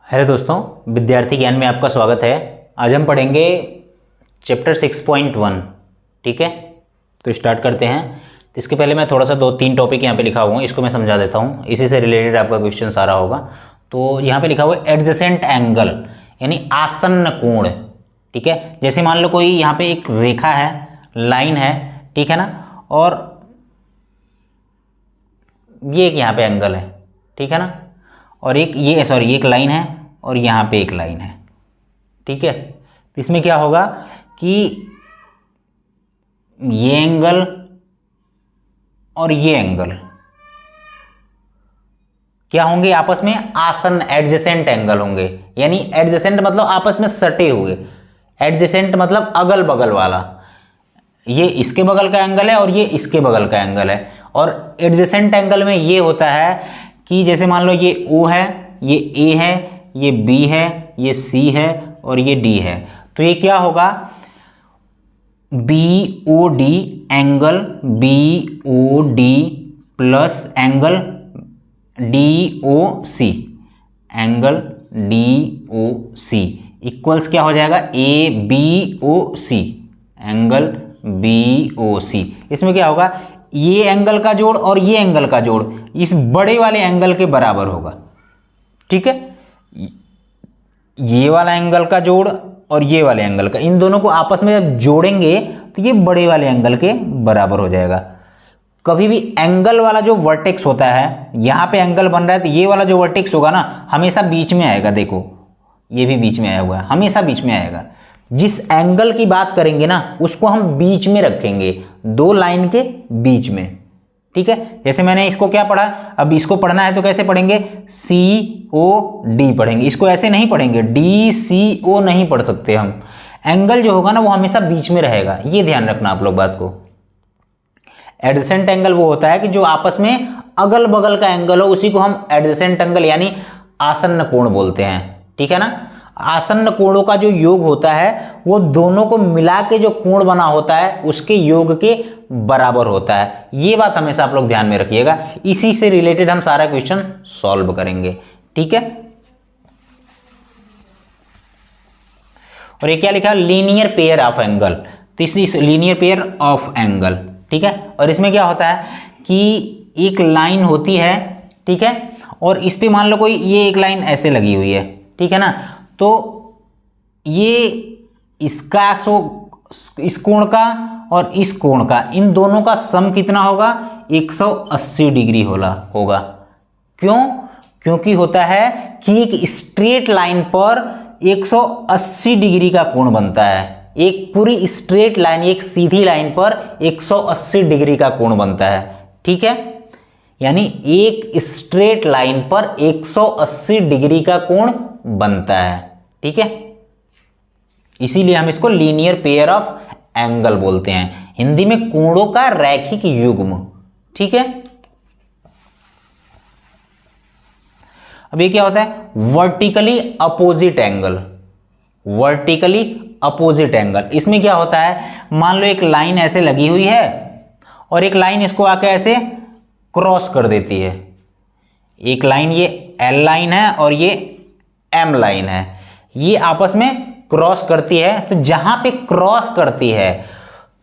Hello दोस्तों, विद्यार्थी ज्ञान में आपका स्वागत है। आज हम पढ़ेंगे चैप्टर 6.1। ठीक है, तो स्टार्ट करते हैं। तो इसके पहले मैं थोड़ा सा 2-3 टॉपिक यहाँ पे लिखा हुआ हूँ, इसको मैं समझा देता हूँ। इसी से रिलेटेड आपका क्वेश्चन सारा होगा। तो यहाँ पे लिखा हुआ है एडजेसेंट एंगल, यानी आसन्न कोण। ठीक है, जैसे मान लो कोई यहाँ पे एक रेखा है, लाइन है, ठीक है ना, और ये एक यहाँ पे एंगल है, ठीक है ना, और एक ये एक लाइन है और यहाँ पे एक लाइन है। ठीक है, तो इसमें क्या होगा कि ये एंगल और ये एंगल क्या होंगे, आपस में आसन्न एडजेसेंट एंगल होंगे। यानी एडजेसेंट मतलब आपस में सटे हुए, एडजेसेंट मतलब अगल बगल वाला। ये इसके बगल का एंगल है और ये इसके बगल का एंगल है। और एडजेसेंट एंगल में ये होता है कि जैसे मान लो ये O है, ये A है, ये B है, ये C है और ये D है। तो ये क्या होगा, BOD angle BOD plus angle DOC, angle DOC equals क्या हो जाएगा, ABOC, एंगल BOC। इसमें क्या होगा, ये एंगल का जोड़ और ये एंगल का जोड़ इस बड़े वाले एंगल के बराबर होगा। ठीक है, ये वाला एंगल का जोड़ और ये वाले एंगल का, इन दोनों को आपस में जब जोड़ेंगे तो ये बड़े वाले एंगल के बराबर हो जाएगा। कभी भी एंगल वाला जो वर्टेक्स होता है, यहां पे एंगल बन रहा है तो ये वाला जो वर्टेक्स होगा ना, हमेशा बीच में आएगा। देखो ये भी बीच में आया हुआ है, हमेशा बीच में आएगा। जिस एंगल की बात करेंगे ना, उसको हम बीच में रखेंगे, दो लाइन के बीच में। ठीक है, जैसे मैंने इसको क्या पढ़ा, अब इसको पढ़ना है तो कैसे पढ़ेंगे, COD पढ़ेंगे। इसको ऐसे नहीं पढ़ेंगे, DCO नहीं पढ़ सकते हम। एंगल जो होगा ना वो हमेशा बीच में रहेगा, ये ध्यान रखना आप लोग बात को। एडजेसेंट एंगल वो होता है कि जो आपस में अगल बगल का एंगल हो, उसी को हम एडजेसेंट एंगल यानी आसन्न कोण बोलते हैं। ठीक है ना, आसन्न कोणों का जो योग होता है वो दोनों को मिला के जो कोण बना होता है उसके योग के बराबर होता है। ये बात हमेशा आप लोग ध्यान में रखिएगा। इसी से रिलेटेड हम सारा क्वेश्चन सॉल्व करेंगे। ठीक है, और ये क्या लिखा, लीनियर पेयर ऑफ एंगल। तो इस लीनियर पेयर ऑफ एंगल, ठीक है, और इसमें क्या होता है कि एक लाइन होती है, ठीक है, और इस पे मान लो कोई ये एक लाइन ऐसे लगी हुई है, ठीक है ना, तो ये इसका इस कोण का और इस कोण का, इन दोनों का सम कितना होगा, 180 डिग्री होगा। क्यों, क्योंकि होता है कि एक स्ट्रेट लाइन पर 180 डिग्री का कोण बनता है। एक पूरी स्ट्रेट लाइन, एक सीधी लाइन पर 180 डिग्री का कोण बनता है। ठीक है, यानी एक स्ट्रेट लाइन पर 180 डिग्री का कोण बनता है। ठीक है, इसीलिए हम इसको लीनियर पेयर ऑफ एंगल बोलते हैं, हिंदी में कोणों का रैखिक युग्म। ठीक है, अब ये क्या होता है, vertically opposite angle. Vertically opposite angle, इसमें क्या होता है, मान लो एक लाइन ऐसे लगी हुई है और एक लाइन इसको आके ऐसे क्रॉस कर देती है। एक लाइन ये L लाइन है और ये M लाइन है, ये आपस में क्रॉस करती है। तो जहां पे क्रॉस करती है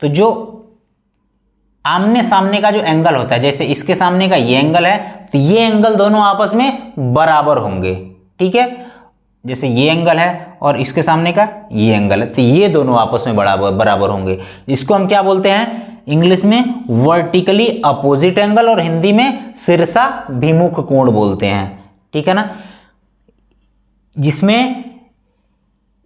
तो जो आमने सामने का जो एंगल होता है, जैसे इसके सामने का ये एंगल है, तो ये एंगल दोनों आपस में बराबर होंगे। ठीक है, जैसे ये एंगल है और इसके सामने का ये एंगल है, तो ये दोनों आपस में बराबर होंगे। इसको हम क्या बोलते हैं, इंग्लिश में वर्टिकली अपोजिट एंगल और हिंदी में शीर्षाभिमुख कोण बोलते हैं। ठीक है ना, जिसमें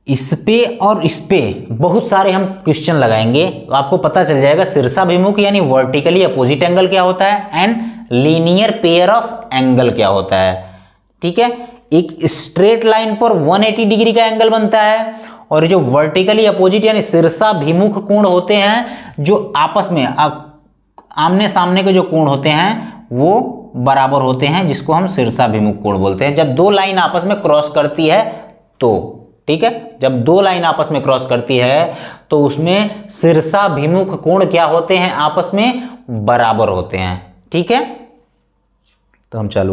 इस पे और इस पे बहुत सारे हम क्वेश्चन लगाएंगे, तो आपको पता चल जाएगा शीर्षाभिमुख यानी वर्टिकली अपोजिट एंगल क्या होता है and linear pair of angle क्या होता है। ठीक है, एक स्ट्रेट लाइन पर 180 डिग्री का एंगल बनता है, और जो वर्टिकली अपोजिट यानी शीर्षाभिमुख कोण होते हैं, जो आपस में आमने सामने के जो कोण होते हैं वो बराबर होते हैं, जिसको हम शीर्षाभिमुख कोण बोलते हैं। जब दो लाइन आपस में क्रॉस करती है तो, ठीक है, जब दो लाइन आपस में क्रॉस करती है तो उसमें शीर्षाभिमुख कोण क्या होते हैं, आपस में बराबर होते हैं। ठीक है, तो हम चालू